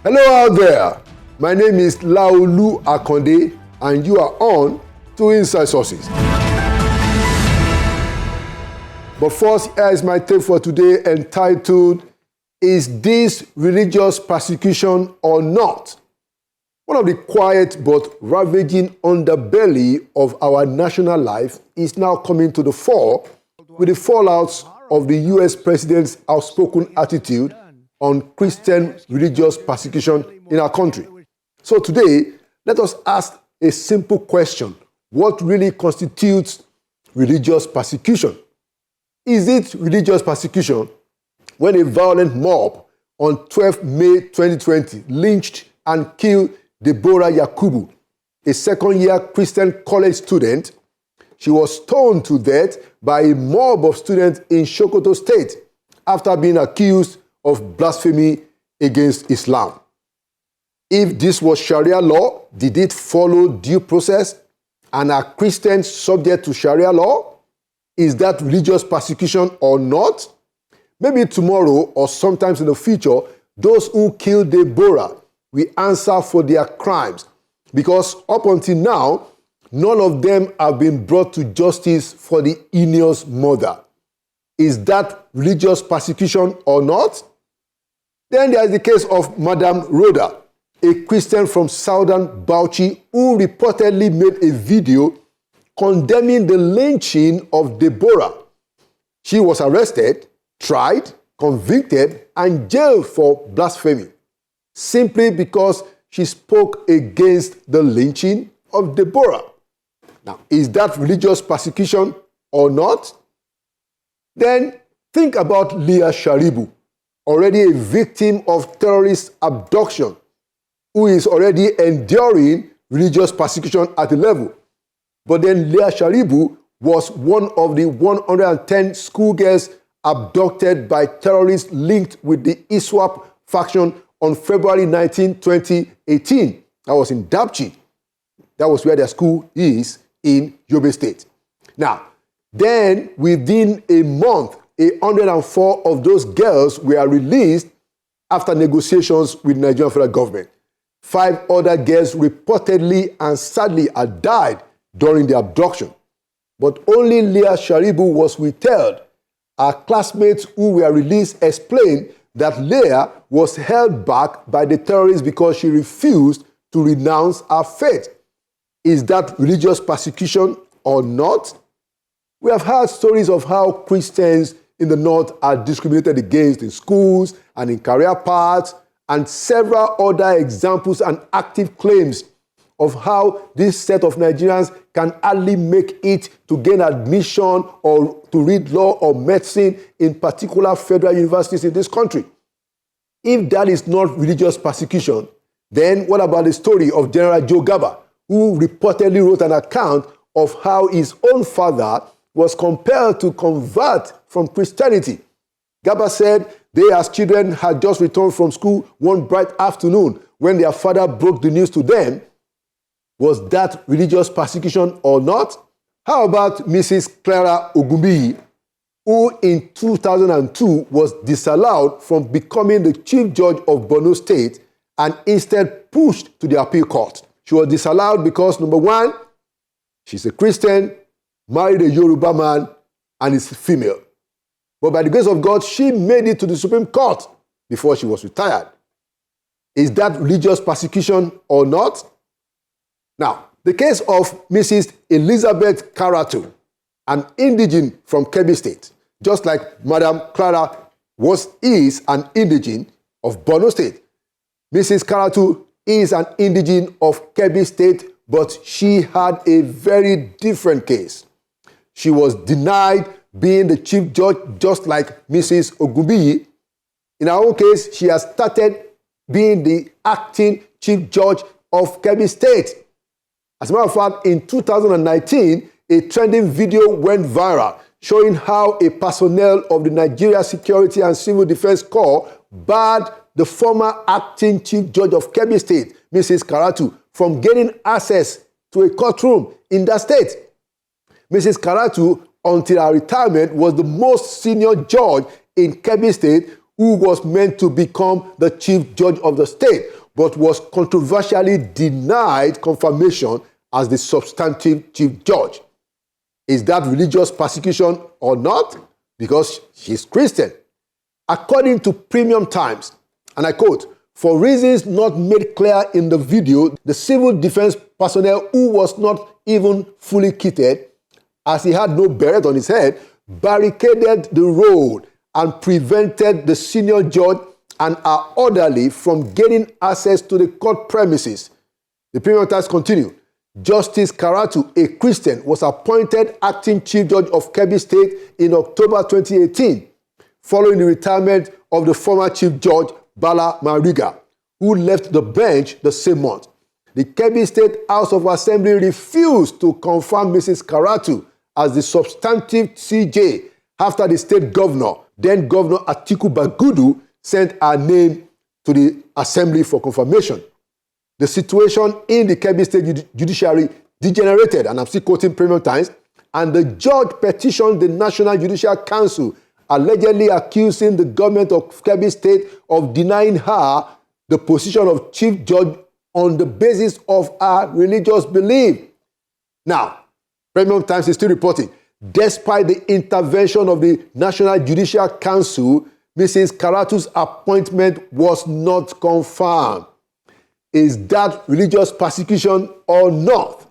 Hello out there. My name is Laolu Akonde, and you are on to Inside Sources. But first, here is my take for today entitled, Is this religious persecution or not? One of the quiet but ravaging underbelly of our national life is now coming to the fore with the fallouts of the US president's outspoken attitude on Christian religious persecution in our country. So today, let us ask a simple question. What really constitutes religious persecution? Is it religious persecution when a violent mob on 12 May 2020 lynched and killed Deborah Yakubu, a second-year Christian college student? She was stoned to death by a mob of students in Sokoto State after being accused of blasphemy against Islam. If this was Sharia law, did it follow due process? And are Christians subject to Sharia law? Is that religious persecution or not? Maybe tomorrow or sometimes in the future, those who killed Deborah will answer for their crimes, because up until now, none of them have been brought to justice for the heinous murder. Is that religious persecution or not? Then there is the case of Madam Rhoda, a Christian from southern Bauchi who reportedly made a video condemning the lynching of Deborah. She was arrested, tried, convicted, and jailed for blasphemy, simply because she spoke against the lynching of Deborah. Now, is that religious persecution or not? Then think about Leah Sharibu, already a victim of terrorist abduction, who is already enduring religious persecution at a level. But then Leah Sharibu was one of the 110 schoolgirls abducted by terrorists linked with the ISWAP faction on February 19, 2018. That was in Dapchi. That was where their school is in Yobe State. Now, then within a month, 104 of those girls were released after negotiations with the Nigerian federal government. 5 other girls reportedly and sadly had died during the abduction. But only Leah Sharibu was withheld. Our classmates who were released explained that Leah was held back by the terrorists because she refused to renounce her faith. Is that religious persecution or not? We have heard stories of how Christians in the North are discriminated against in schools and in career paths, and several other examples and active claims of how this set of Nigerians can hardly make it to gain admission or to read law or medicine in particular federal universities in this country. If that is not religious persecution, then what about the story of General Joe Gaba, who reportedly wrote an account of how his own father was compelled to convert from Christianity? Gaba said they as children had just returned from school one bright afternoon when their father broke the news to them. Was that religious persecution or not? How about Mrs. Clara Ogumbiyi, who in 2002 was disallowed from becoming the chief judge of Borno State and instead pushed to the appeal court? She was disallowed because, number one, she's a Christian, married a Yoruba man, and is female. But by the grace of God, she made it to the Supreme Court before she was retired. Is that religious persecution or not? Now, the case of Mrs. Elizabeth Karatu, an indigene from Kebbi State, just like Madam Clara is an indigene of Borno State. Mrs. Karatu is an indigene of Kebbi State, but she had a very different case. She was denied being the chief judge, just like Mrs. Ogumbiyi. In her own case, she has started being the acting chief judge of Kebbi State. As a matter of fact, in 2019, a trending video went viral showing how a personnel of the Nigeria Security and Civil Defense Corps barred the former acting chief judge of Kebbi State, Mrs. Karatu, from gaining access to a courtroom in that state. Mrs. Karatu, until her retirement, was the most senior judge in Kebbi State who was meant to become the chief judge of the state, but was controversially denied confirmation as the substantive chief judge. Is that religious persecution or not? Because she's Christian. According to Premium Times, and I quote, "For reasons not made clear in the video, the civil defense personnel, who was not even fully kitted, as he had no beret on his head, barricaded the road and prevented the senior judge and our orderly from gaining access to the court premises." The Premium Times continue. Justice Karatu, a Christian, was appointed acting chief judge of Kebbi State in October 2018, following the retirement of the former chief judge, Bala Mariga, who left the bench the same month. The Kebbi State House of Assembly refused to confirm Mrs. Karatu as the substantive CJ after the state governor, then Governor Atiku Bagudu, sent her name to the assembly for confirmation. The situation in the Kebbi State judiciary degenerated, and I'm still quoting Premium Times, and the judge petitioned the National Judicial Council, allegedly accusing the government of Kebbi State of denying her the position of chief judge on the basis of her religious belief. Now, Premium Times is still reporting, despite the intervention of the National Judicial Council, Mrs. Karatu's appointment was not confirmed. Is that religious persecution or not?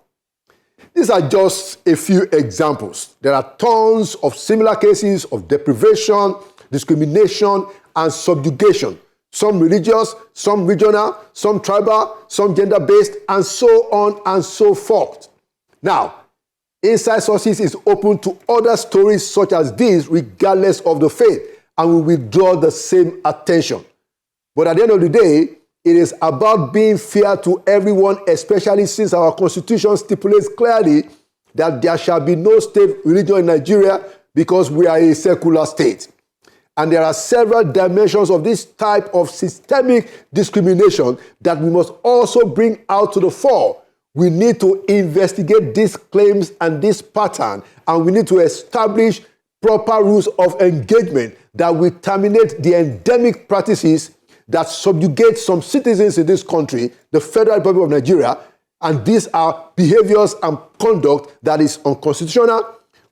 These are just a few examples. There are tons of similar cases of deprivation, discrimination, and subjugation. Some religious, some regional, some tribal, some gender-based, and so on and so forth. Now, Inside Sources is open to other stories such as these, regardless of the faith, and we will draw the same attention. But at the end of the day, it is about being fair to everyone, especially since our constitution stipulates clearly that there shall be no state religion in Nigeria because we are a secular state. And there are several dimensions of this type of systemic discrimination that we must also bring out to the fore. We need to investigate these claims and this pattern, and we need to establish proper rules of engagement that will terminate the endemic practices that subjugate some citizens in this country, the Federal Republic of Nigeria, and these are behaviors and conduct that is unconstitutional,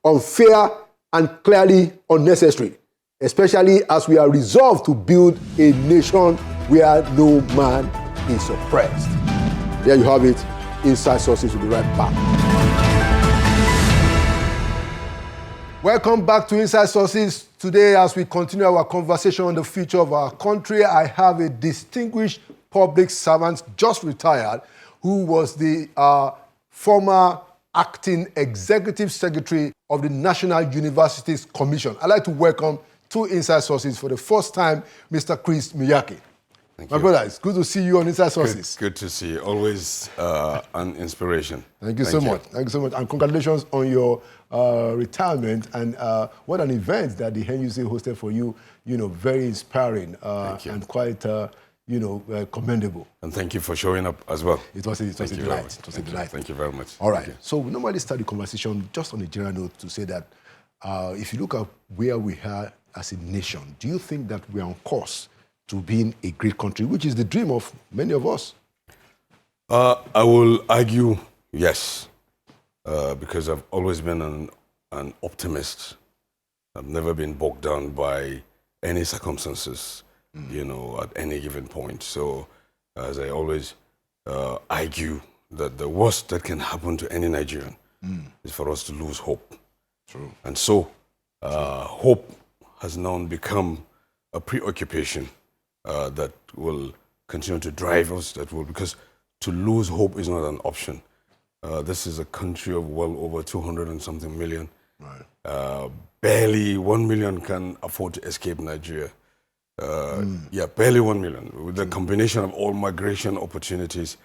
unfair, and clearly unnecessary, especially as we are resolved to build a nation where no man is oppressed. There you have it. Inside Sources will be right back. Welcome back to Inside Sources. Today, as we continue our conversation on the future of our country, I have a distinguished public servant, just retired, who was the former acting executive secretary of the National Universities Commission. I'd like to welcome to Inside Sources for the first time, Mr. Chris Maiyaki. Thank My you. brother, it's good to see you on Inside Sources. Good to see you. Always an inspiration. Thank you so much. Thank you so much. And congratulations on your retirement. And what an event that the NUC hosted for you. You know, very inspiring and quite, commendable. And thank you for showing up as well. It was a delight. It was a delight. Thank you very much. All right. So we normally start the conversation just on a general note to say that if you look at where we are as a nation, do you think that we are on course to being a great country, which is the dream of many of us? I will argue yes, because I've always been an optimist. I've never been bogged down by any circumstances, at any given point. So, as I always argue, that the worst that can happen to any Nigerian is for us to lose hope. True. And so, hope has now become a preoccupation that will continue to drive us, because to lose hope is not an option. This is a country of well over 200 and something million. Right. Barely 1 million can afford to escape Nigeria. Yeah, barely 1 million, with the combination of all migration opportunities.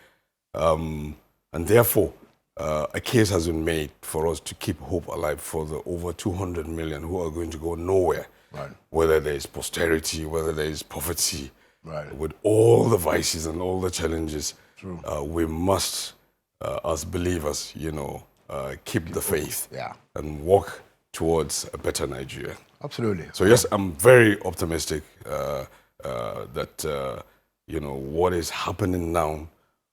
And therefore, a case has been made for us to keep hope alive for the over 200 million who are going to go nowhere. Right. Whether there is posterity, whether there is poverty, right. With all the vices and all the challenges, we must, as believers, keep the faith and walk towards a better Nigeria. Absolutely. So yes, I'm very optimistic that what is happening now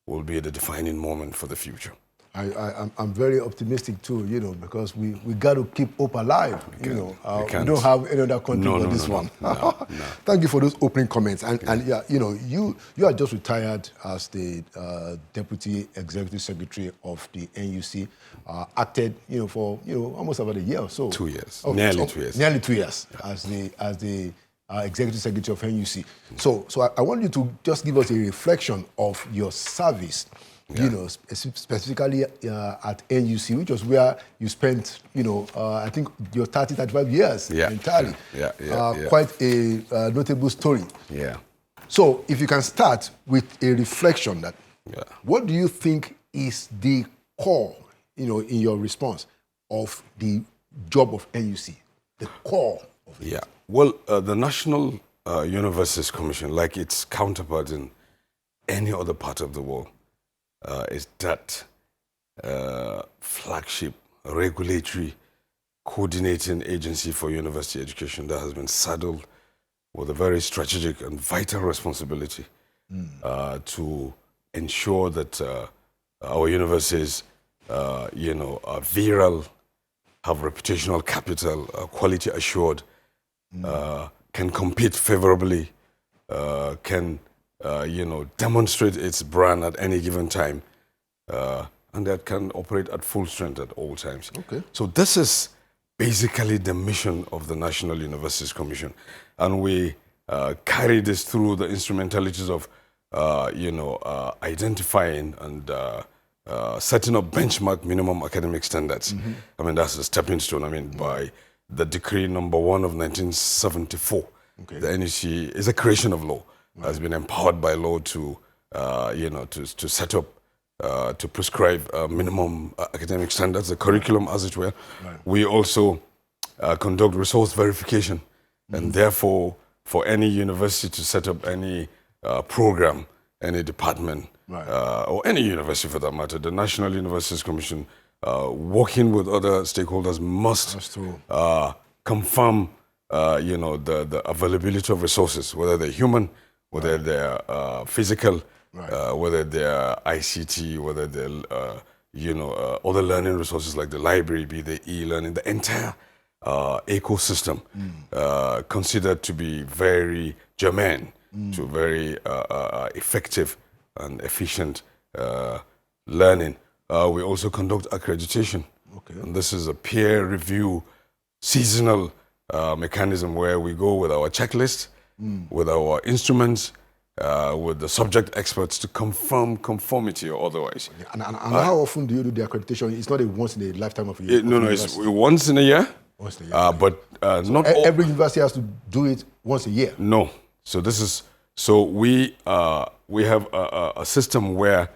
will be the defining moment for the future. I'm very optimistic too, because we got to keep hope alive. We don't have any other country but this one. No. Thank you for those opening comments. And yeah, you are just retired as the Deputy Executive Secretary of the NUC, acted, for almost about a year or so. 2 years, Nearly 2 years. Nearly 2 years as the Executive Secretary of NUC. So I want you to just give us a reflection of your service. Specifically at NUC, which was where you spent, I think your 35 years entirely. Quite a notable story. Yeah. So if you can start with a reflection that, what do you think is the core, in your response of the job of NUC, the core of it? Yeah. Well, the National Universities Commission, like its counterpart in any other part of the world, is that flagship regulatory coordinating agency for university education that has been saddled with a very strategic and vital responsibility to ensure that our universities, are virile, have reputational capital, quality assured, can compete favorably, can demonstrate its brand at any given time, and that can operate at full strength at all times. Okay. So this is basically the mission of the National Universities Commission, and we carry this through the instrumentalities of, identifying and setting up benchmark minimum academic standards. I mean, that's a stepping stone. I mean, by the decree number 1 of 1974, the NUC is a creation of law. Has been empowered by law to, to set up, to prescribe minimum academic standards, the curriculum as it were. We also conduct resource verification, and therefore, for any university to set up any program, any department, or any university for that matter, the National Universities Commission, working with other stakeholders, must confirm, the availability of resources, whether they're human, whether they're physical, whether they're ICT, whether they're, other learning resources like the library, be the e-learning, the entire ecosystem considered to be very germane to very effective and efficient learning. We also conduct accreditation. And this is a peer review seasonal mechanism where we go with our checklist, with our instruments, with the subject experts to confirm conformity or otherwise. And how often do you do the accreditation? It's not a once in a lifetime of a year. No, it's once in a year. Once in a year. But not every university has to do it once a year. No. So we have a system where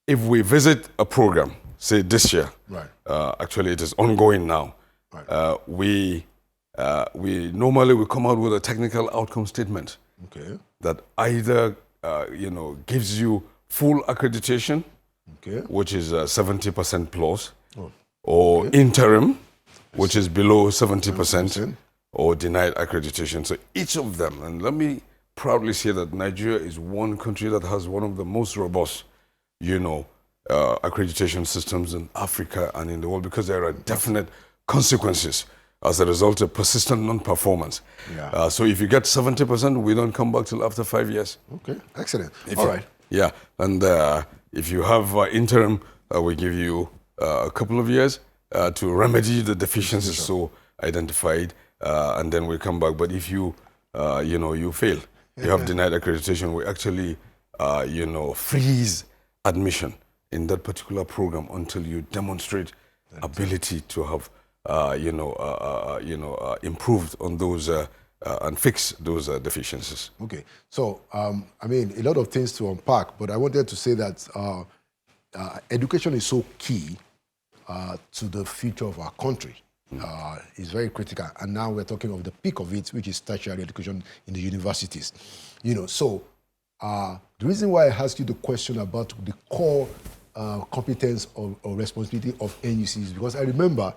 if we visit a program, say this year, actually it is ongoing now. We normally come out with a technical outcome statement that either gives you full accreditation, which is 70% plus, or interim, which is below 70%, or denied accreditation. So each of them, and let me proudly say that Nigeria is one country that has one of the most robust, accreditation systems in Africa and in the world, because there are definite consequences as a result of persistent non-performance. So if you get 70%, we don't come back till after 5 years. Okay, excellent. All right. Yeah, and if you have interim, we give you a couple of years to remedy the deficiencies so identified, and then we come back. But if you, you fail, you have denied accreditation, we actually, freeze admission in that particular program until you demonstrate ability to have, improved on those and fix those deficiencies. Okay, so a lot of things to unpack, but I wanted to say that education is so key to the future of our country. It's very critical, and now we're talking of the peak of it, which is tertiary education in the universities. So the reason why I asked you the question about the core competence or responsibility of NUC is because I remember,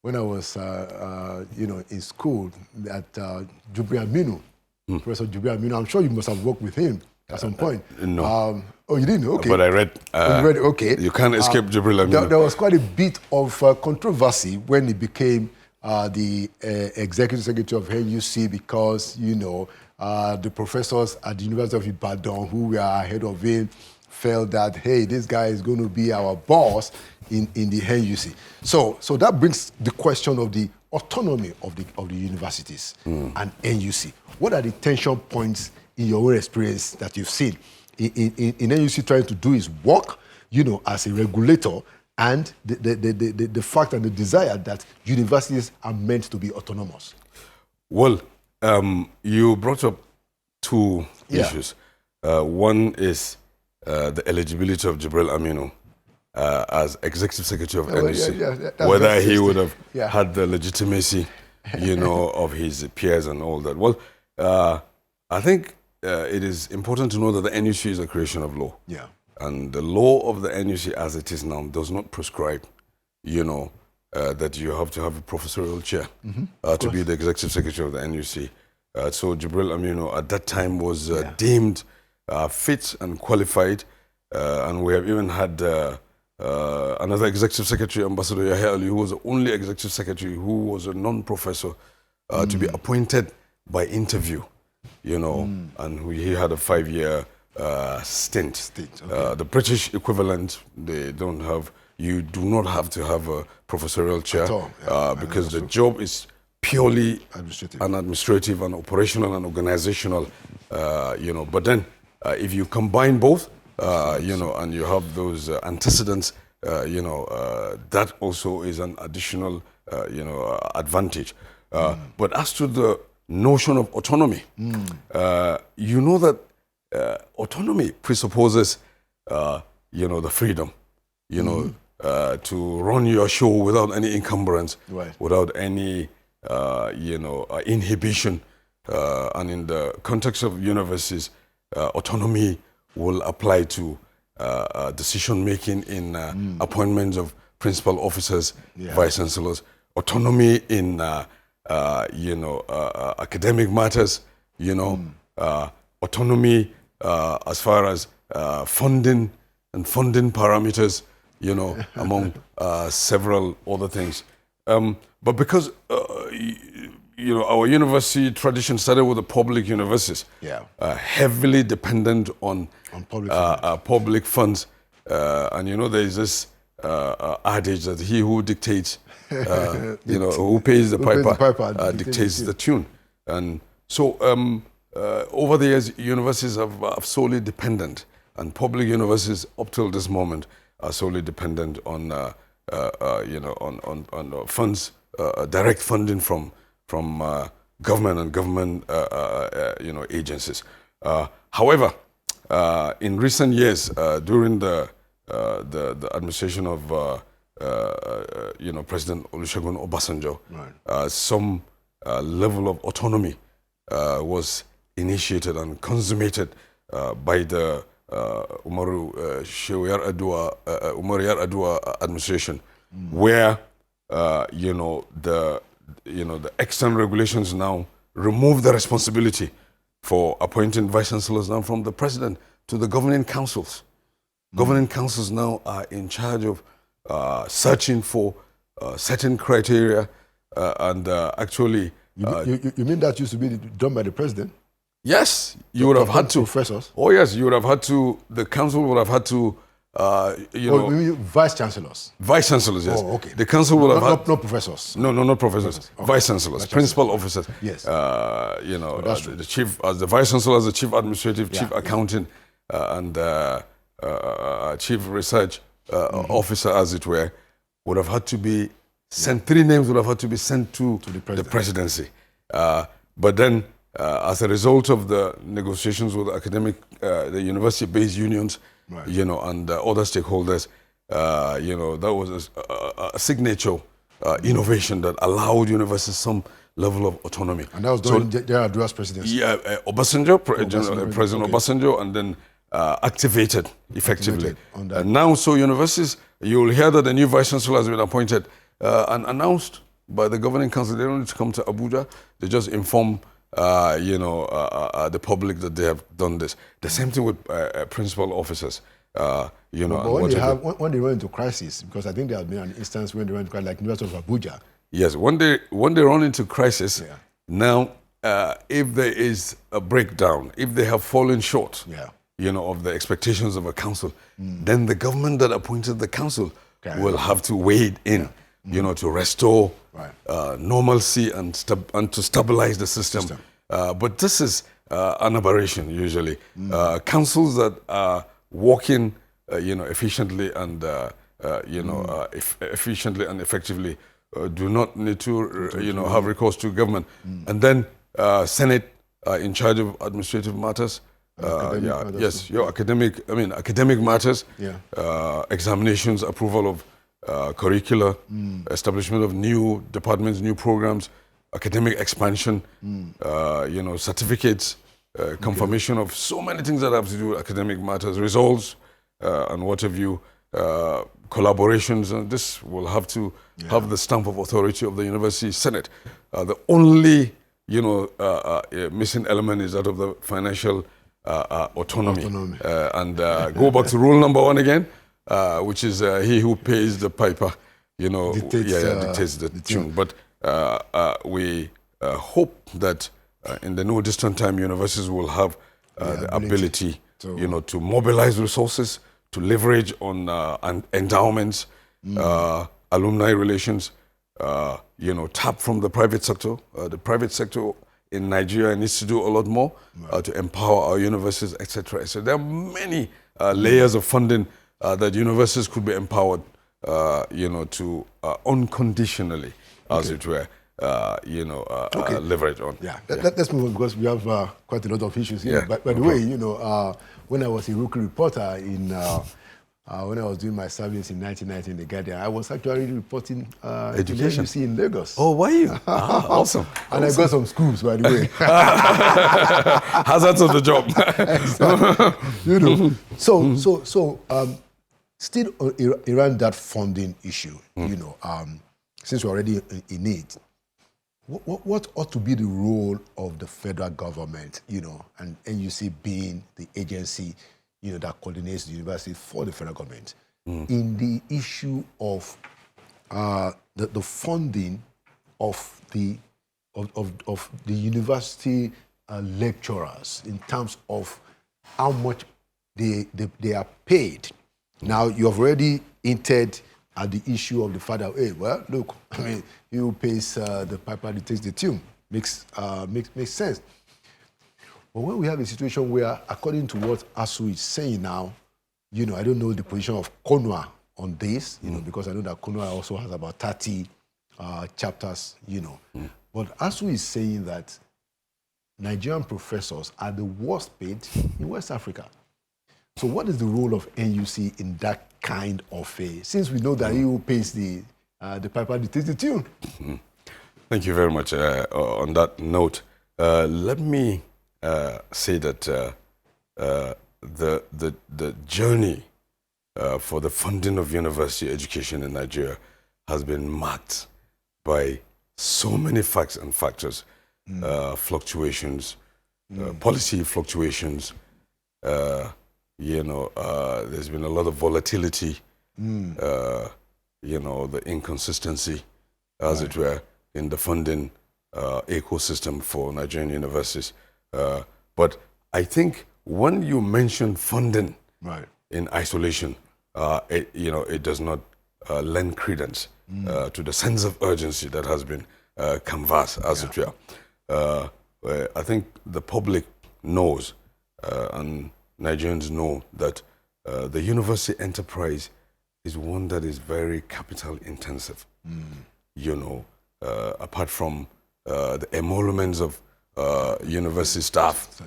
when I was, in school at Jubril Aminu, Professor Jubril Aminu. I'm sure you must have worked with him at some point. No. Oh, you didn't? Okay. But I read. You read, okay. You can't escape Jubril Aminu. There was quite a bit of controversy when he became the executive secretary of NUC because, the professors at the University of Ibadan who were ahead of him felt that, hey, this guy is going to be our boss in the NUC. So that brings the question of the autonomy of the universities and NUC. What are the tension points in your own experience that you've seen in NUC trying to do its work, as a regulator, and the fact and the desire that universities are meant to be autonomous? Well, you brought up two issues. One is the eligibility of Jubril Aminu as executive secretary of NUC, whether he would have had the legitimacy, of his peers and all that. Well, I think it is important to know that the NUC is a creation of law. Yeah. And the law of the NUC as it is now does not prescribe, that you have to have a professorial chair to be the executive secretary of the NUC. So Jubril Aminu at that time was deemed fit and qualified. And we have even had another executive secretary, Ambassador Yahya Ali, who was the only executive secretary who was a non-professor to be appointed by interview, and he had a 5-year stint. Okay. The British equivalent, you do not have to have a professorial chair because the job is purely administrative and operational and organizational, But then if you combine both, and you have those antecedents, that also is an additional, advantage. But as to the notion of autonomy, that autonomy presupposes, the freedom, to run your show without any encumbrance, without any, inhibition. And in the context of universities, autonomy will apply to decision-making in appointments of principal officers, vice chancellors, autonomy in, academic matters, autonomy as far as funding and funding parameters, among several other things. But because, our university tradition started with the public universities, heavily dependent on public funds. And there is this adage that he who dictates, who pays the piper dictates the tune. And so over the years, universities have solely dependent, and public universities up till this moment are solely dependent on, on funds, direct funding from government and government, agencies. However, in recent years, during the administration of, President Olusegun Obasanjo, some level of autonomy was initiated and consummated by the Umaru Yar'Adua administration, where the external regulations now remove the responsibility for appointing vice chancellors now from the president to the governing councils. Governing councils now are in charge of searching for certain criteria and actually... You mean that used to be done by the president? Yes, you would have had to. Professors? Oh yes, you would have had to, the council would have had to, vice chancellors? Vice chancellors, yes. Oh, okay. The council would have had... Not professors? No, not professors. Okay. Vice chancellors, principal officers. Yes. The chief, as the vice chancellor, as the chief administrative, chief accounting, and chief research officer, as it were, would have had to be sent, 3 names would have had to be sent to the presidency. But then, as a result of the negotiations with the university-based unions, and other stakeholders, that was a signature innovation that allowed universities some level of autonomy. And that was during Yar'Adua's presidency? Yeah, President Obasanjo, and then activated effectively. And now, so universities, you will hear that the new vice chancellor has been appointed and announced by the governing council. They don't need to come to Abuja. They just inform, the public that they have done this. The same thing with principal officers. But when they run into crisis, because I think there has been an instance when they run into crisis, like University of Abuja. Yes, when they run into crisis, now if there is a breakdown, if they have fallen short, of the expectations of a council, then the government that appointed the council will have to wade in, to restore normalcy and to stabilize the system. But this is an aberration usually. Councils that are working, efficiently and efficiently and effectively do not need to, have recourse to government. And then Senate in charge of administrative matters. Academic matters. Examinations, approval of curricula, establishment of new departments, new programs, academic expansion, certificates, confirmation of so many things that have to do with academic matters, results, and what have you, collaborations, and this will have to have the stamp of authority of the University Senate. The only, missing element is that of the financial autonomy. And go back to rule number 1 again, which is he who pays the piper, dictates the tune. But we hope that in the no distant time, universities will have the ability to mobilize resources, to leverage on endowments, alumni relations, tap from the private sector. The private sector in Nigeria needs to do a lot more to empower our universities, etc. So there are many layers of funding that universities could be empowered, to unconditionally, as it were, leverage on. Let's move on because we have quite a lot of issues here. By the way, when I was a rookie reporter when I was doing my service in 1990 in The Guardian, I was actually reporting education in Lagos. Oh, were you? Awesome. And I got some schools, by the way. Hazards of the job. Still around that funding issue, since we're already in it, what ought to be the role of the federal government, and NUC being the agency, that coordinates the university for the federal government in the issue of the funding of the university lecturers in terms of how much they are paid. Now, you have already hinted at the issue of the fact that, hey, well, look, he who pays the piper takes the tune. Makes sense. But when we have a situation where, according to what ASUU is saying now, I don't know the position of CONUA on this, because I know that CONUA also has about 30 chapters, But ASUU is saying that Nigerian professors are the worst paid in West Africa. So what is the role of NUC in that kind of since we know that he who pays the piper takes the tune? Thank you very much. On that note, let me say that the journey for the funding of university education in Nigeria has been marked by so many facts and factors, fluctuations, policy fluctuations. There's been a lot of volatility, the inconsistency, as it were, in the funding ecosystem for Nigerian universities. But I think when you mention funding in isolation, it does not lend credence to the sense of urgency that has been canvassed, as it were. I think the public knows, and Nigerians know, that the university enterprise is one that is very capital intensive. Apart from the emoluments of university staff,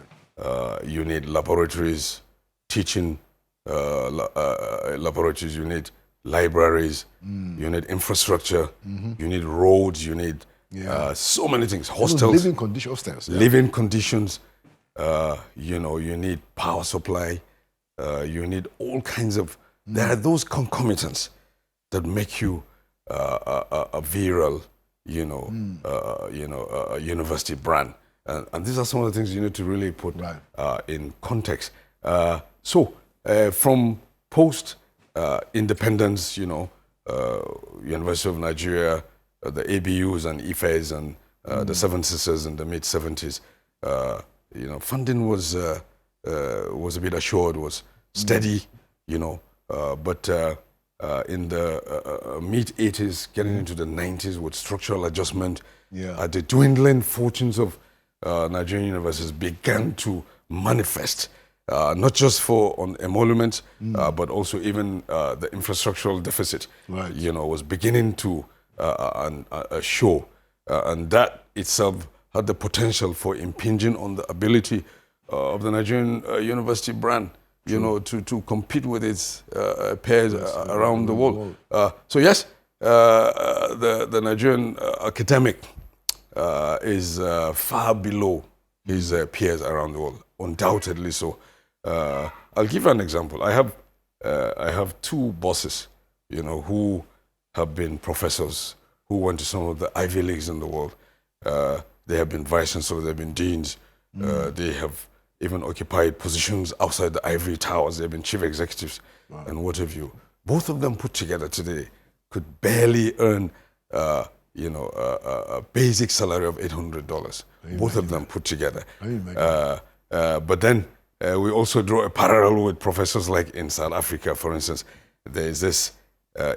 you need laboratories, teaching laboratories, you need libraries, you need infrastructure, you need roads, you need so many things, hostels, living conditions, living conditions, you need power supply, you need all kinds of, there are those concomitants that make you a virile university brand. And these are some of the things you need to really put in context. From post-independence, University of Nigeria, the ABUs and IFEs and the Seven Sisters in the mid-70s, funding was a bit assured, was steady, but in the mid-80s, getting into the 90s with structural adjustment, the dwindling fortunes of Nigerian universities began to manifest, not just on emoluments, but also even the infrastructural deficit, was beginning to show. And that itself had the potential for impinging on the ability of the Nigerian university brand, to compete with its peers around the world. So yes, the Nigerian academic is far below his peers around the world, undoubtedly so. I'll give you an example. I have two bosses, who have been professors, who went to some of the Ivy Leagues in the world. They have been vice chancellors, they've been deans, they have even occupied positions outside the ivory towers. They've been chief executives and what have you. Both of them put together today could barely earn, a basic salary of $800. Both of them put together. But then we also draw a parallel with professors like in South Africa, for instance. There is this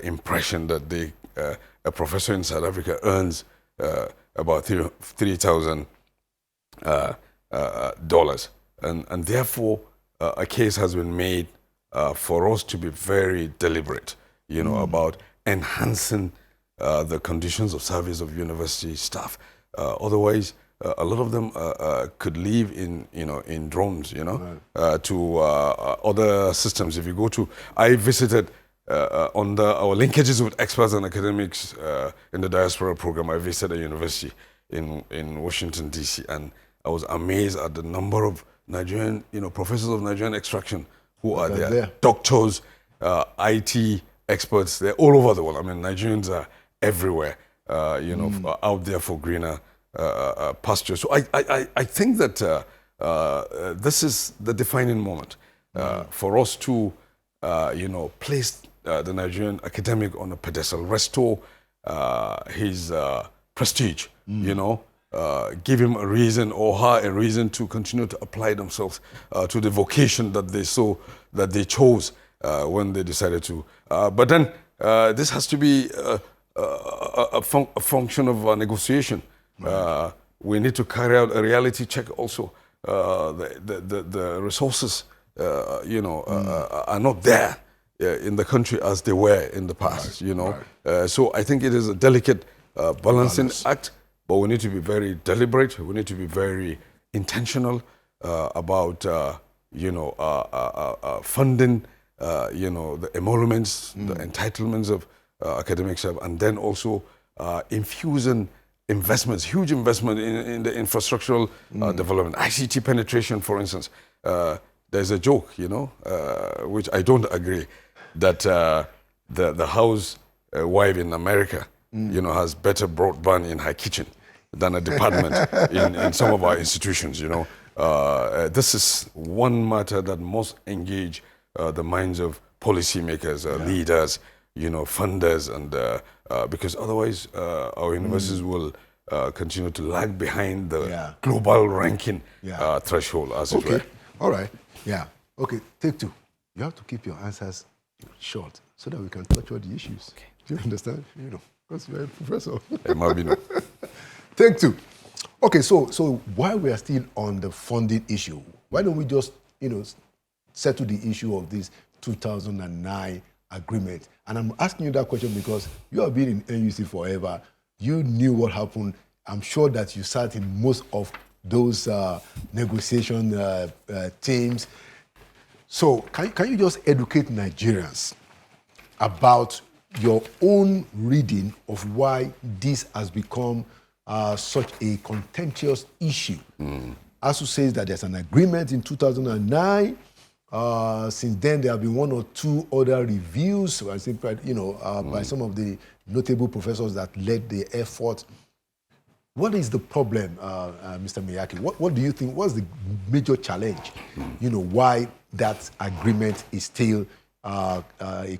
impression that a professor in South Africa earns about $3,000. And therefore, a case has been made for us to be very deliberate, about enhancing the conditions of service of university staff. Otherwise, a lot of them could live in drones, to other systems. If you go to, I visited under our linkages with experts and academics in the diaspora program. I visited a university in Washington, D.C., and I was amazed at the number of Nigerian, professors of Nigerian extraction who are there. Doctors, IT experts, they're all over the world. I mean, Nigerians are everywhere, out there for greener pastures. So I think that this is the defining moment for us to, place the Nigerian academic on a pedestal, restore his prestige, give him a reason or her a reason to continue to apply themselves to the vocation that they chose when they decided to. But then this has to be a function of negotiation. We need to carry out a reality check also. The resources, are not there in the country as they were in the past. So I think it is a delicate balancing act. But we need to be very deliberate. We need to be very intentional about, funding, the emoluments, the entitlements of academic staff, and then also infusing investments, huge investment in the infrastructural development, ICT penetration, for instance. There's a joke, which I don't agree, that the housewife in America, has better broadband in her kitchen than a department in some of our institutions, This is one matter that must engage the minds of policymakers, leaders, funders, and because otherwise our universities will continue to lag behind the global ranking threshold, as it were. All right. Yeah. Okay, take two. You have to keep your answers short so that we can touch all the issues. Okay. Do you understand? Because you're a professor. Take two. Okay, so while we are still on the funding issue, why don't we just, settle the issue of this 2009 agreement? And I'm asking you that question because you have been in NUC forever. You knew what happened. I'm sure that you sat in most of those negotiation teams. So can you just educate Nigerians about your own reading of why this has become such a contentious issue? ASUU says that there's an agreement in 2009 Since then, there have been one or two other reviews, I think, by some of the notable professors that led the effort. What is the problem, Mr. Maiyaki? What do you think? What's the major challenge? Why that agreement is still a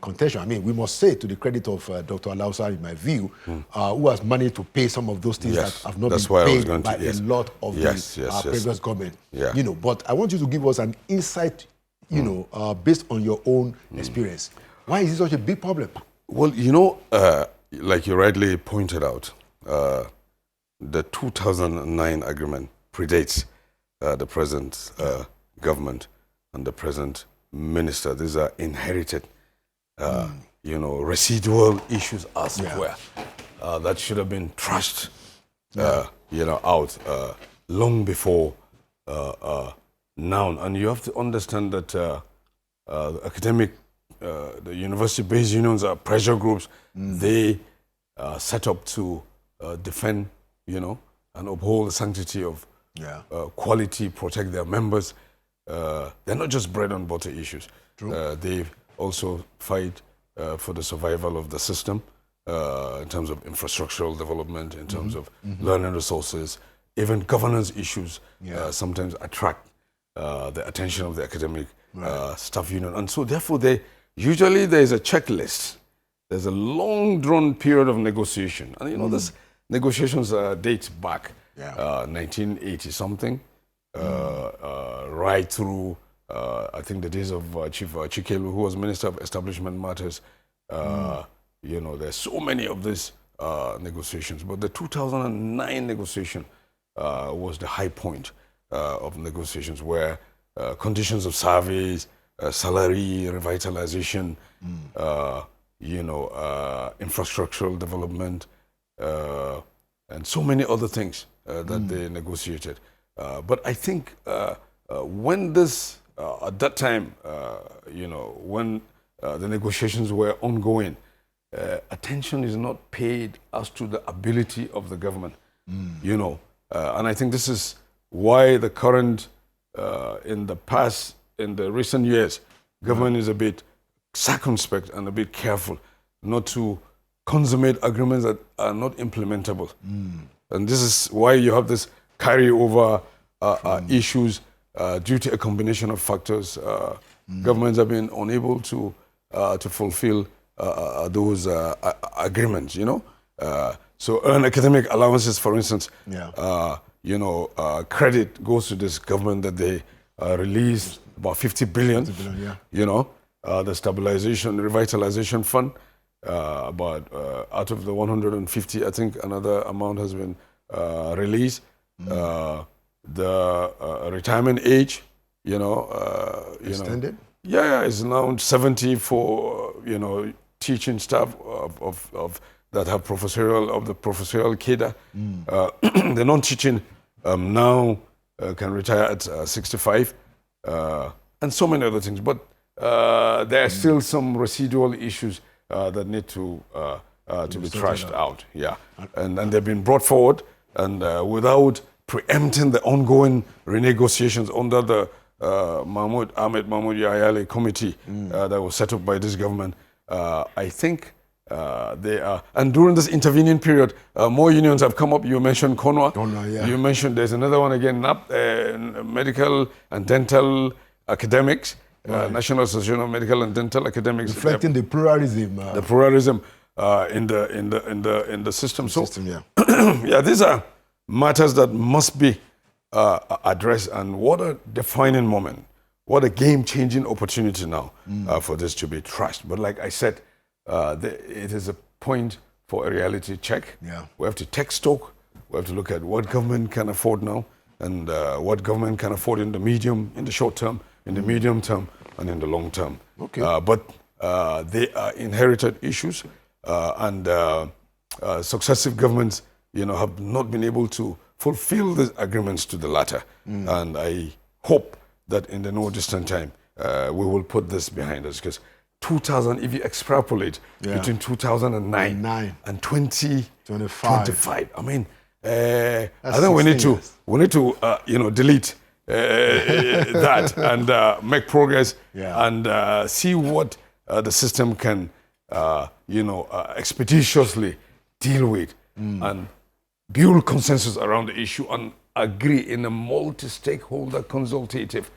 contention? I mean, we must say, to the credit of Dr. Alausa, in my view, who has managed to pay some of those things that have not been paid by a lot of the previous government. Yeah. But I want you to give us an insight, based on your own experience. Why is it such a big problem? Well, like you rightly pointed out, the 2009 agreement predates the present government and the present minister. These are inherited, residual issues as well that should have been trashed, out long before now. And you have to understand that the university-based unions are pressure groups. They are set up to defend, and uphold the sanctity of quality, protect their members. They're not just bread and butter issues. They also fight for the survival of the system in terms of infrastructural development, in terms of learning resources, even governance issues sometimes attract the attention of the academic staff union. And so therefore, usually there is a checklist. There's a long drawn period of negotiation. And this negotiations date back 1980 something, right through I think the days of Chief Chikelu, who was Minister of Establishment Matters. There's so many of these negotiations, but the 2009 negotiation was the high point of negotiations, where conditions of service, salary, revitalization, infrastructural development, and so many other things that they negotiated. But I think when this, at that time, when the negotiations were ongoing, attention is not paid as to the ability of the government, and I think this is why the current, in the recent years, government is a bit circumspect and a bit careful not to consummate agreements that are not implementable. And this is why you have this carryover issues due to a combination of factors. Governments have been unable to fulfill those agreements, So earned academic allowances, for instance, credit goes to this government that they released about 50 billion, the stabilization, revitalization fund, about out of the 150, I think another amount has been released. The retirement age, extended? It's now 70 for, teaching staff of that have the professorial cadre. The non-teaching now can retire at 65, and so many other things. But there are still some residual issues that need to be trashed out. And they've been brought forward, and without preempting the ongoing renegotiations under the Ahmed Mahmoud Yahya committee that was set up by this government, I think they are. And during this intervening period, more unions have come up. You mentioned Konwa. You mentioned there's another one again, Medical and Dental Academics, National Association of Medical and Dental Academics. Reflecting the pluralism. The pluralism in the system. These are matters that must be addressed, and what a defining moment, what a game-changing opportunity now for this to be trashed. But like I said, it is a point for a reality check. We have to take stock. We have to look at what government can afford now, and what government can afford in the short term, in the medium term, and in the long term. But they are inherited issues, and successive governments, have not been able to fulfill the agreements to the latter. And I hope that in the no distant time, we will put this behind us, because 2000, if you extrapolate between 2009 and 2025, I mean, I think we need to delete that and make progress and see what the system can, expeditiously deal with and build consensus around the issue and agree in a multi-stakeholder consultative,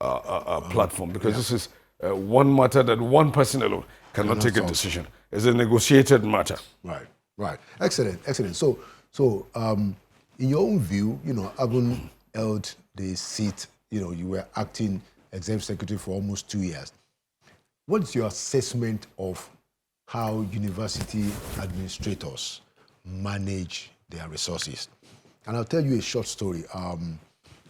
platform. Because this is one matter that one person alone cannot take a decision. It's a negotiated matter. Right. Excellent. So, in your own view, having held the seat, you were acting executive secretary for almost 2 years. What's your assessment of how university administrators manage their resources? And I'll tell you a short story.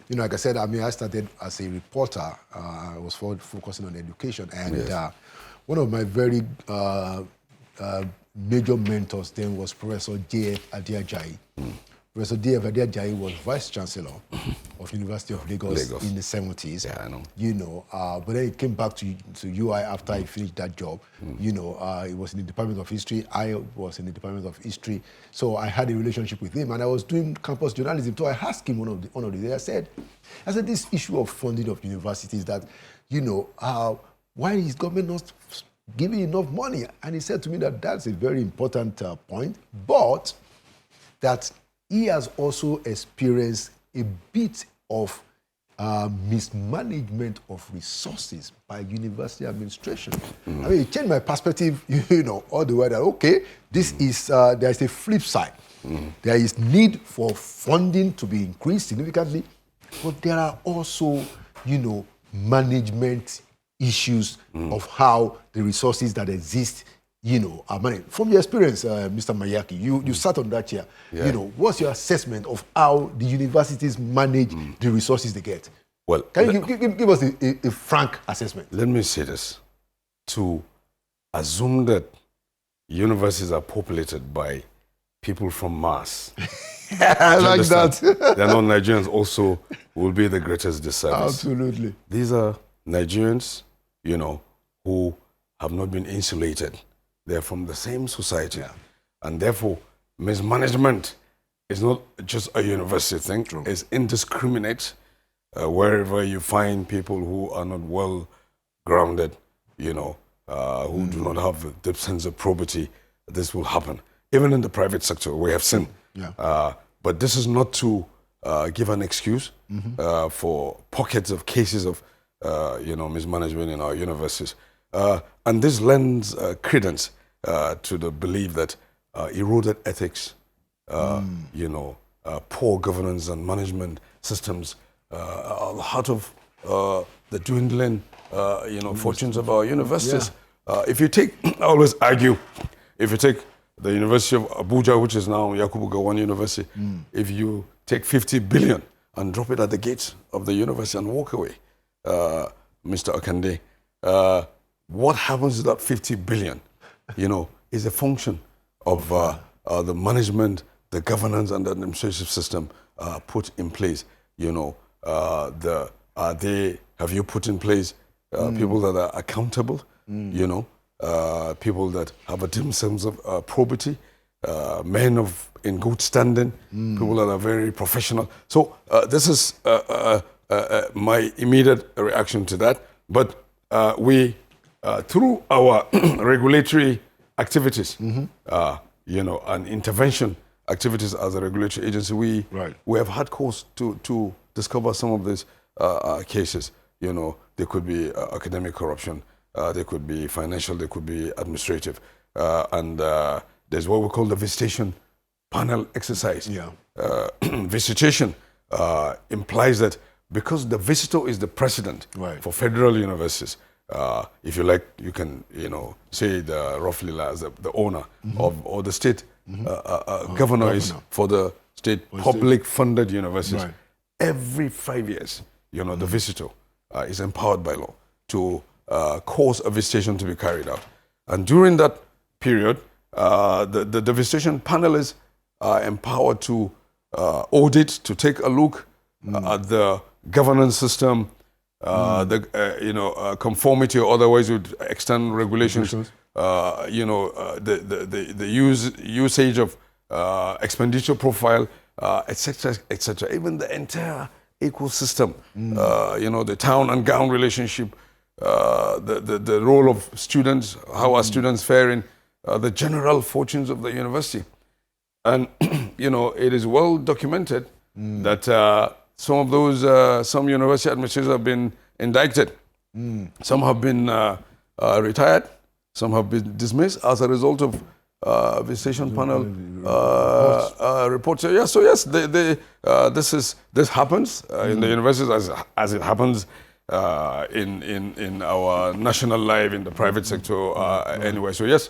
Like I said, I started as a reporter. I was focusing on education. And one of my very major mentors then was Professor J.F. Adiajayi. Professor J.F. Adiajayi was Vice Chancellor of University of Lagos in the 70s. Yeah, I know. But then he came back to UI after he finished that job. He was in the Department of History. I was in the Department of History. So I had a relationship with him, and I was doing campus journalism. So I asked him one of the days, I said, this issue of funding of universities that, why is government not giving enough money? And he said to me that that's a very important point, but that he has also experienced a bit of mismanagement of resources by university administration. It changed my perspective, all the way that, okay, this is, there's a flip side. There is need for funding to be increased significantly, but there are also, management issues of how the resources that exist, are managed. From your experience, Mr. Maiyaki, you sat on that chair. What's your assessment of how the universities manage the resources they get? Well, can you give us a frank assessment? Let me say this. To assume that universities are populated by people from Mars. I like that. They're not Nigerians also will be the greatest disservice. Absolutely. These are Nigerians, who have not been insulated. They're from the same society. And therefore, mismanagement is not just a university thing. True. It's indiscriminate. Wherever you find people who are not well grounded, who do not have a deep sense of probity, this will happen. Even in the private sector, we have seen. But this is not to give an excuse for pockets of cases of mismanagement in our universities. And this lends credence to the belief that eroded ethics, poor governance and management systems are the heart of the dwindling, fortunes of our universities. If you take, I always argue, if you take the University of Abuja, which is now Yakubu Gowon University, if you take 50 billion and drop it at the gates of the university and walk away, Mr. Akande, what happens to that 50 billion, is a function of the management, the governance and the administrative system put in place. Have you put in place people that are accountable, people that have a deep sense of probity, men in good standing, people that are very professional. So this is my immediate reaction to that. But we, through our regulatory activities, and intervention activities as a regulatory agency, we have had cause to discover some of these cases. There could be academic corruption, there could be financial, there could be administrative. And there's what we call the visitation panel exercise. Visitation implies that because the visitor is the president for federal universities, if you like, you can, say roughly as the owner of, or the state governor is for the state public funded universities. Every 5 years, the visitor is empowered by law to cause a visitation to be carried out. And during that period, the visitation panelists are empowered to audit, to take a look at the governance system, the conformity or otherwise with external regulations, the usage of expenditure profile, etc., etc. Even the entire ecosystem. The town and gown relationship, the role of students, how are students faring, the general fortunes of the university. And, it is well documented that some university administrators have been indicted. Some have been retired. Some have been dismissed as a result of visitation panel reports. This happens in the universities as it happens in our national life, in the private sector anyway. So yes,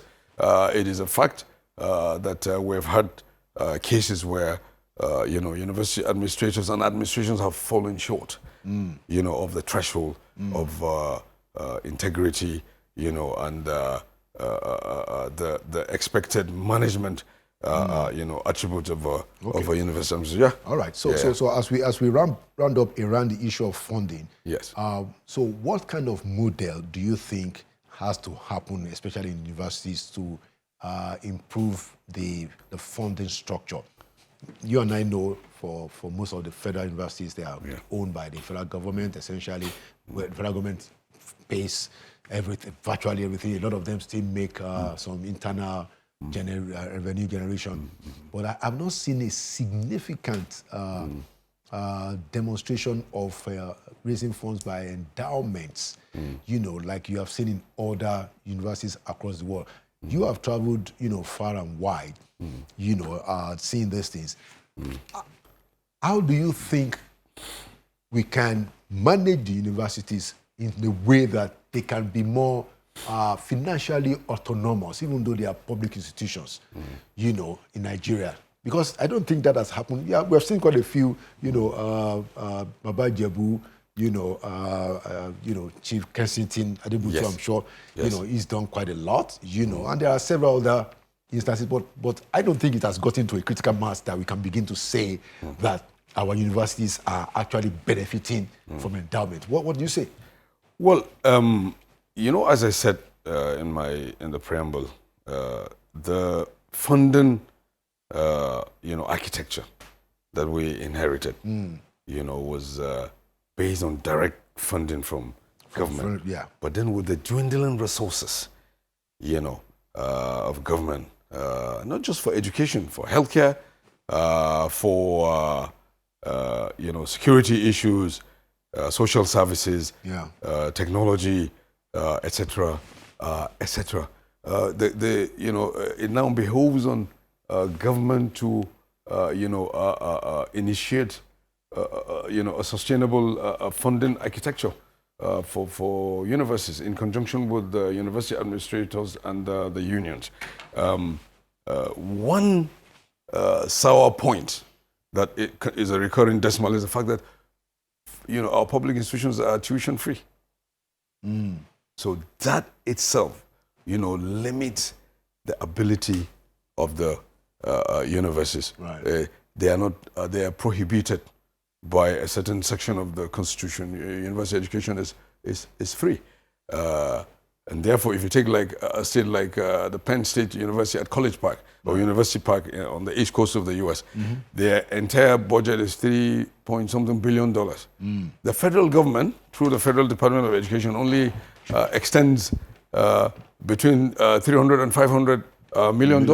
it is a fact that we've had cases where university administrators and administrations have fallen short, of the threshold of integrity, and the expected management, attributes of a university. So, yeah. All right. So as we round up around the issue of funding. Yes. So what kind of model do you think has to happen, especially in universities, to improve the funding structure? You and I know for most of the federal universities, they are owned by the federal government, essentially, where the federal government pays everything, virtually everything. A lot of them still make some internal revenue generation. But I've not seen a significant demonstration of raising funds by endowments, like you have seen in other universities across the world. You have traveled, far and wide, seeing these things. How do you think we can manage the universities in the way that they can be more financially autonomous, even though they are public institutions, in Nigeria? Because I don't think that has happened. Yeah, we have seen quite a few, Baba Jebu, Chief Kensington Adebutu, Yes. I'm sure, Yes. He's done quite a lot, and there are several other instances, but I don't think it has gotten to a critical mass that we can begin to say that our universities are actually benefiting from endowment. What do you say? Well, as I said in the preamble, the funding, architecture that we inherited, was based on direct funding from government. But then with the dwindling resources, of government, not just for education, for healthcare, for security issues, social services, technology, etc., etc. It now behoves on government to, initiate, a sustainable funding architecture for universities in conjunction with the university administrators and the unions. One sour point that is a recurring decimal is the fact that our public institutions are tuition free. So that itself, limits the ability of the universities. Right. They are prohibited by a certain section of the Constitution. University education is free. And therefore, if you take like a state like the Penn State University at College Park, or University Park on the east coast of the U.S., their entire budget is $3-something billion. The federal government, through the Federal Department of Education, only extends between $300 and $500 million.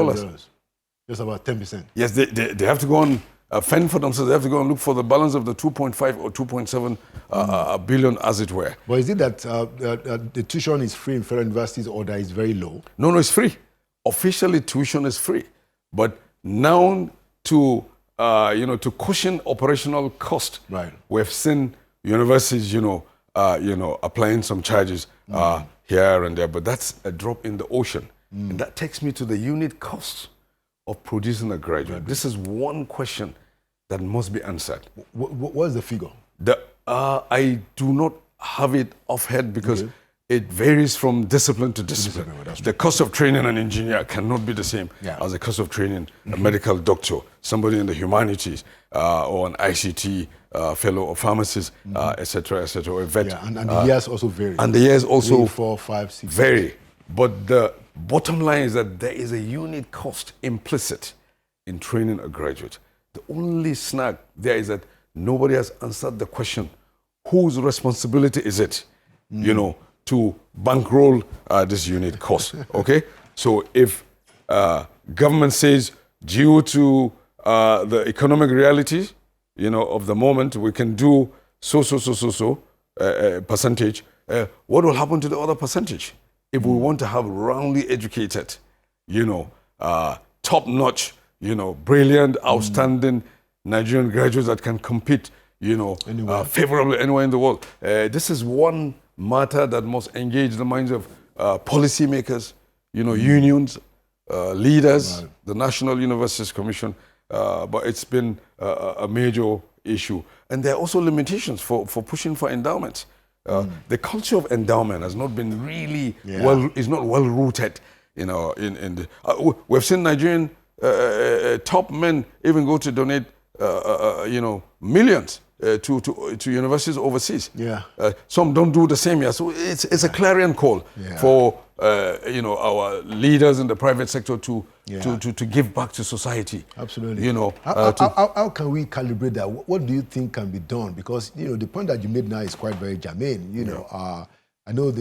Just about 10%. Yes, they have to go on fend for themselves. They have to go and look for the balance of the 2.5 or 2.7 billion, as it were. But is it that the tuition is free in federal universities, or that is very low? No, it's free. Officially, tuition is free, but now to cushion operational cost, right, we've seen universities, applying some charges here and there, but that's a drop in the ocean, and that takes me to the unit cost of producing a graduate. Right. This is one question that must be answered. What is the figure? I do not have it offhand because it varies from discipline to discipline. The cost of training an engineer cannot be the same as the cost of training a medical doctor, somebody in the humanities, or an ICT fellow or pharmacist, etc., or a vet. And the years also vary. And the years also 3, 4, 5, 6 vary. But the bottom line is that there is a unit cost implicit in training a graduate. The only snag there is that nobody has answered the question, whose responsibility is it, to bankroll this unit cost, okay? So if government says, due to the economic reality, of the moment, we can do so percentage, what will happen to the other percentage? If we want to have roundly educated, top-notch, brilliant, outstanding Nigerian graduates that can compete, favorably anywhere in the world. This is one matter that must engage the minds of policymakers, unions, leaders, right. The National Universities Commission, but it's been a major issue. And there are also limitations for pushing for endowments. The culture of endowment has not been really is not well rooted, in the. We've seen Nigerian top men even go to donate, millions to universities overseas. Yeah. Some don't do the same here. So it's a clarion call for our leaders in the private sector to give back to society. Absolutely. How can we calibrate that? What do you think can be done? Because the point that you made now is quite very germane. I know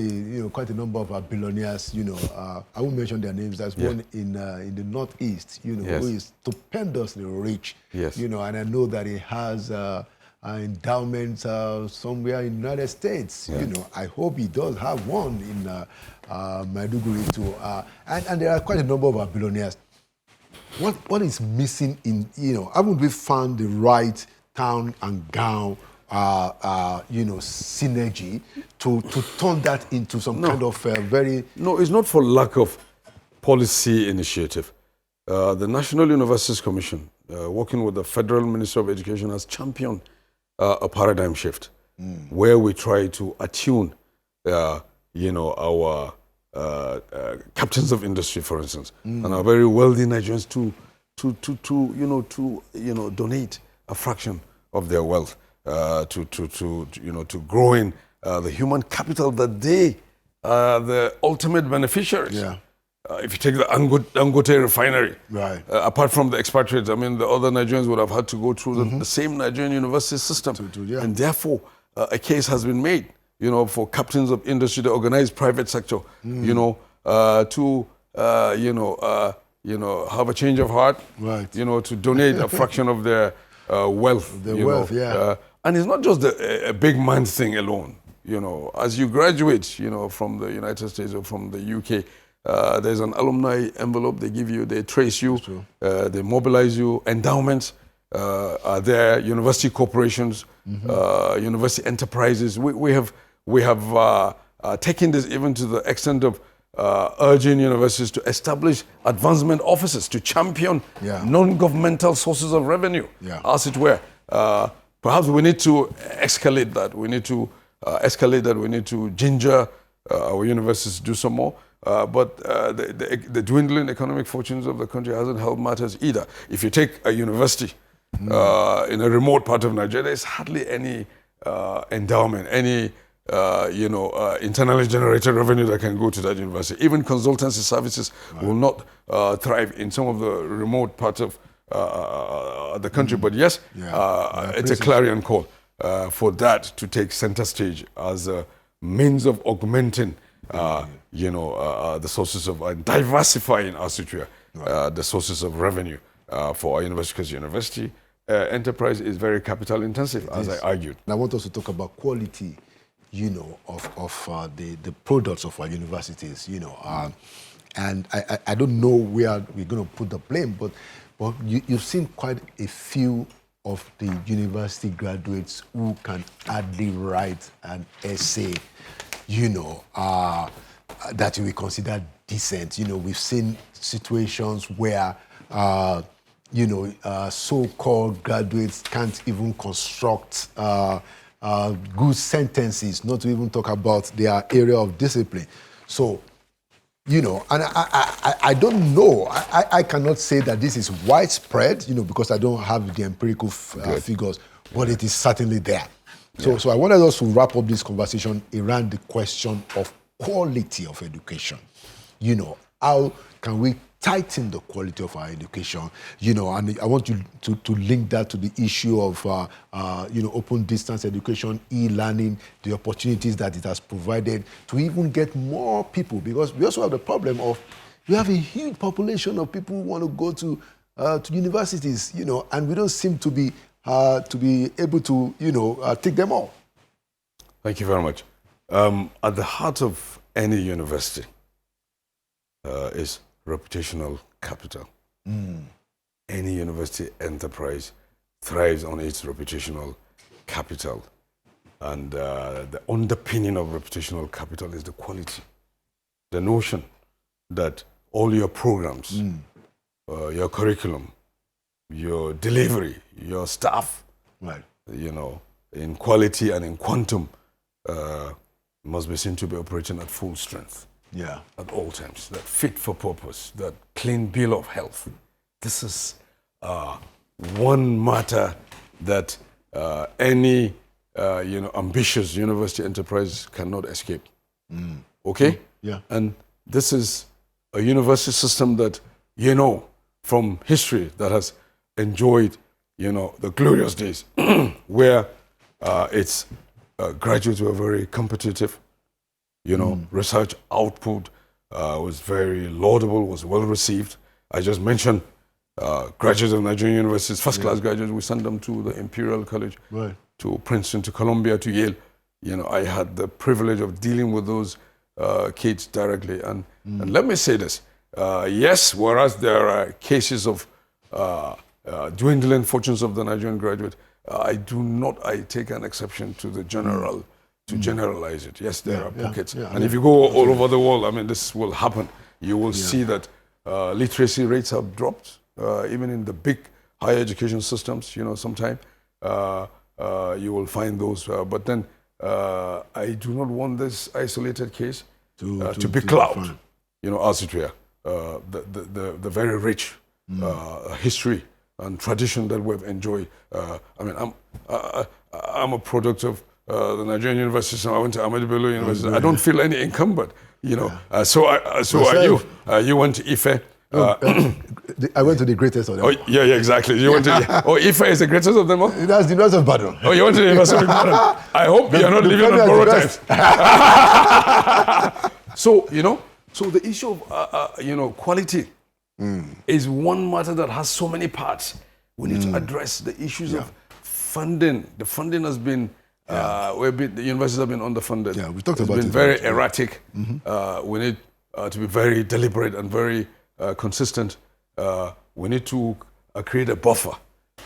quite a number of billionaires. I won't mention their names. There's one in the Northeast. Who is stupendously rich. Yes. And I know that he has endowments somewhere in the United States. I hope he does have one in Maiduguri too. And there are quite a number of billionaires. What is missing in, haven't we found the right town and gown, synergy to turn that into some kind of very... No, it's not for lack of policy initiative. The National Universities Commission, working with the Federal Ministry of Education, has championed a paradigm shift where we try to attune, our captains of industry, for instance, and our very wealthy Nigerians to donate a fraction of their wealth to growing the human capital that they are the ultimate beneficiaries. Yeah. If you take the Dangote refinery, right. Apart from the expatriates, the other Nigerians would have had to go through the same Nigerian university system. And therefore, a case has been made, for captains of industry, the organized private sector, to have a change of heart, right. To donate a fraction of their wealth. And it's not just a big man thing alone. As you graduate, from the United States or from the UK, there's an alumni envelope they give you, they trace you, they mobilize you, endowments are there, university corporations, university enterprises. We have taken this even to the extent of urging universities to establish advancement offices to champion non-governmental sources of revenue, as it were. Perhaps we need to escalate that. We need to We need to ginger our universities to do some more. But the dwindling economic fortunes of the country hasn't helped matters either. If you take a university in a remote part of Nigeria, there's hardly any endowment, any internally generated revenue that can go to that university. Even consultancy services will not thrive in some of the remote parts of the country. But yes, it's a clarion call for that to take center stage as a means of augmenting the sources of diversifying our situation, the sources of revenue for our university, because university enterprise is very capital intensive, as I argued. And I want us to talk about quality, of the products of our universities, and I don't know where we're going to put the blame, but you've seen quite a few of the university graduates who can hardly write an essay, that we consider decent. We've seen situations where, so-called graduates can't even construct good sentences, not to even talk about their area of discipline. So, and I don't know. I cannot say that this is widespread, because I don't have the empirical figures, but it is certainly there. So I wanted us to wrap up this conversation around the question of quality of education. How can we tighten the quality of our education, and I want you to link that to the issue of, open distance education, e-learning, the opportunities that it has provided to even get more people, because we also have the problem of we have a huge population of people who want to go to universities, and we don't seem to be able to, take them all. Thank you very much. At the heart of any university is reputational capital. Any university enterprise thrives on its reputational capital. And the underpinning of reputational capital is the quality. The notion that all your programs, your curriculum, your delivery, your staff, right, in quality and in quantum, must be seen to be operating at full strength. Yeah. At all times, that fit for purpose, that clean bill of health. This is one matter that any ambitious university enterprise cannot escape. Okay? Yeah. And this is a university system that, from history, that has enjoyed, the glorious days where its graduates were very competitive. Research output was very laudable, was well received. I just mentioned graduates of Nigerian universities, first-class graduates. We send them to the Imperial College, right, to Princeton, to Columbia, to Yale. I had the privilege of dealing with those kids directly. And let me say this. Yes, whereas there are cases of dwindling fortunes of the Nigerian graduate, I take an exception to the general, to generalize it. Yes, there are pockets. Yeah, and if you go all over the world, this will happen. You will see that literacy rates have dropped, even in the big higher education systems, sometime. You will find those. But then I do not want this isolated case to be cloud, as it were. The very rich history and tradition that we've enjoyed. I'm a product of the Nigerian university. So I went to Ahmadu Bello University. I don't feel any incumbent, So are you. You went to Ife. I went to the greatest of them. Oh, yeah, exactly. You went to Ife is the greatest of them all? That's the University of Badon. Oh, you went to the University of Badon. I hope you're not living on borrowed times. So, so the issue of, quality is one matter that has so many parts. We need to address the issues of funding. The funding has been, the universities have been underfunded. Yeah, we talked about it. It's been very erratic. We need to be very deliberate and very consistent. We need to create a buffer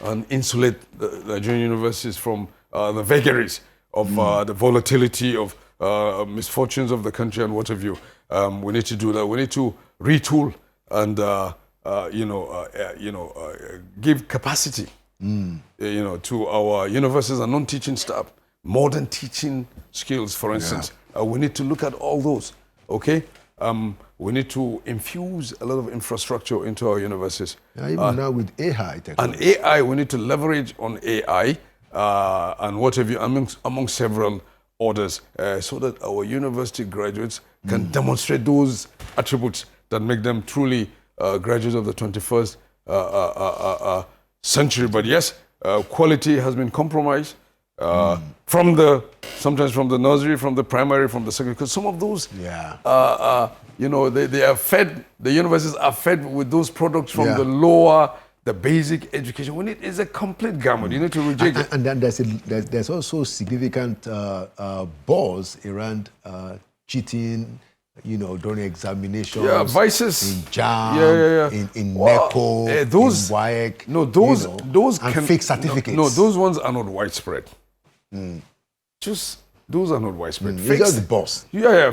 and insulate the Nigerian universities from the vagaries of the volatility of misfortunes of the country and what have you. We need to do that. We need to retool and give capacity to our universities and non-teaching staff. Modern teaching skills, for instance. We need to look at all those. Okay. We need to infuse a lot of infrastructure into our universities. Yeah, even now with AI technology. And AI, we need to leverage on AI and what have you, among several orders, so that our university graduates can demonstrate those attributes that make them truly graduates of the 21st century. But yes, quality has been compromised sometimes from the nursery, from the primary, from the secondary, because some of those, they are fed, the universities are fed with those products from the lower, the basic education. We need is a complete gamut. You need to reject it. And then there's also significant buzz around cheating, during examinations. Yeah, vices. In JAM, in NECO, in WAEC. No, those and fake certificates. No, those ones are not widespread. Just those are not widespread. It's just the boss.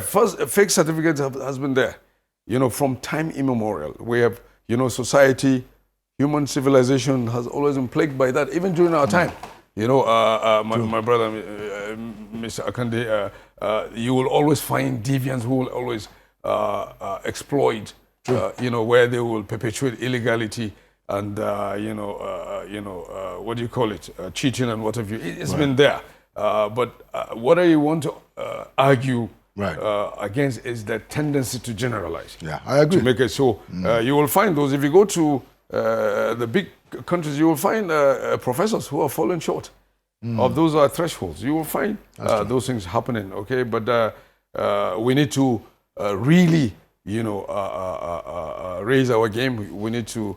First, fake certificates has been there. From time immemorial. We have, society, human civilization has always been plagued by that, even during our time. My brother, Mr. Akande, you will always find deviants who will always exploit, where they will perpetuate illegality and, what do you call it, cheating and what have you. It's been there. But whether you want to argue against is the tendency to generalize. Yeah, I agree. To make it so, you will find those, if you go to the big countries, you will find professors who are falling short of those thresholds. You will find those things happening, okay? But we need to really, raise our game. We need to,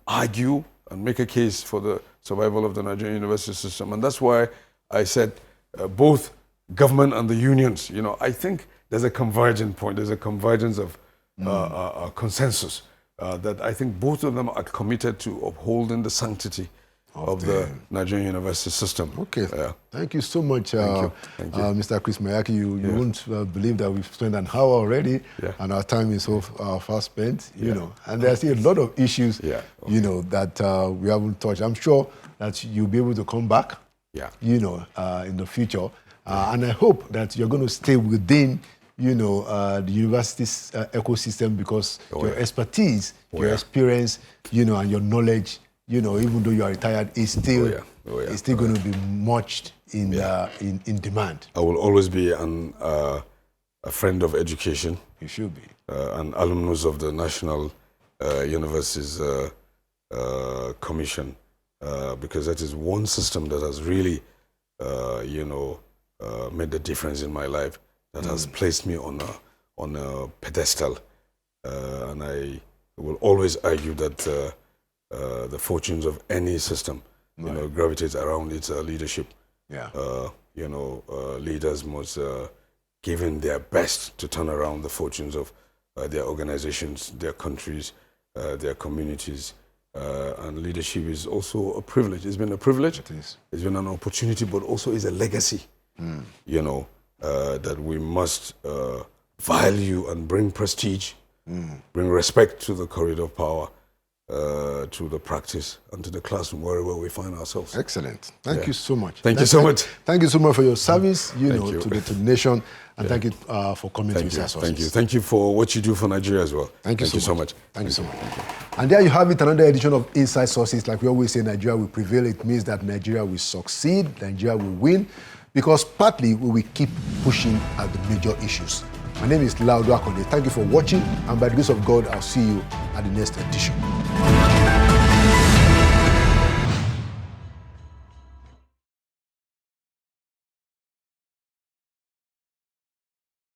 argue and make a case for the survival of the Nigerian university system. And that's why I said both government and the unions, I think there's a convergent point. There's a convergence of consensus that I think both of them are committed to upholding the sanctity of the Nigerian university system. Okay, thank you so much, Thank you. Mr. Chris Maiyaki. You won't believe that we've spent an hour already, and our time is so fast spent, you know. And there's still a lot of issues, that we haven't touched. I'm sure that you'll be able to come back, in the future. And I hope that you're going to stay within, the university's ecosystem, because your expertise, your experience, and your knowledge, even though you are retired, is still going to be much in demand. I will always be a friend of education. You should be. An alumnus of the National Universities Commission, because that is one system that has really, made the difference in my life, that has placed me on a pedestal. And I will always argue that the fortunes of any system, gravitates around its leadership. Leaders must give in their best to turn around the fortunes of their organizations, their countries, their communities. And leadership is also a privilege. It's been a privilege. It is. It's been an opportunity, but also is a legacy. That we must value and bring prestige, bring respect to the corridor of power, to the practice and to the classroom, wherever we find ourselves. Excellent. Thank you so much. Thank you so much. Thank you so much for your service, to the nation, and thank you for coming to Research Sources. Thank you. Thank you for what you do for Nigeria as well. Thank you so much. Thank you so much. And there you have it, another edition of Inside Sources. Like we always say, Nigeria will prevail. It means that Nigeria will succeed, Nigeria will win, because partly we will keep pushing at the major issues. My name is Laudo Akonde. Thank you for watching, and by the grace of God, I'll see you at the next edition.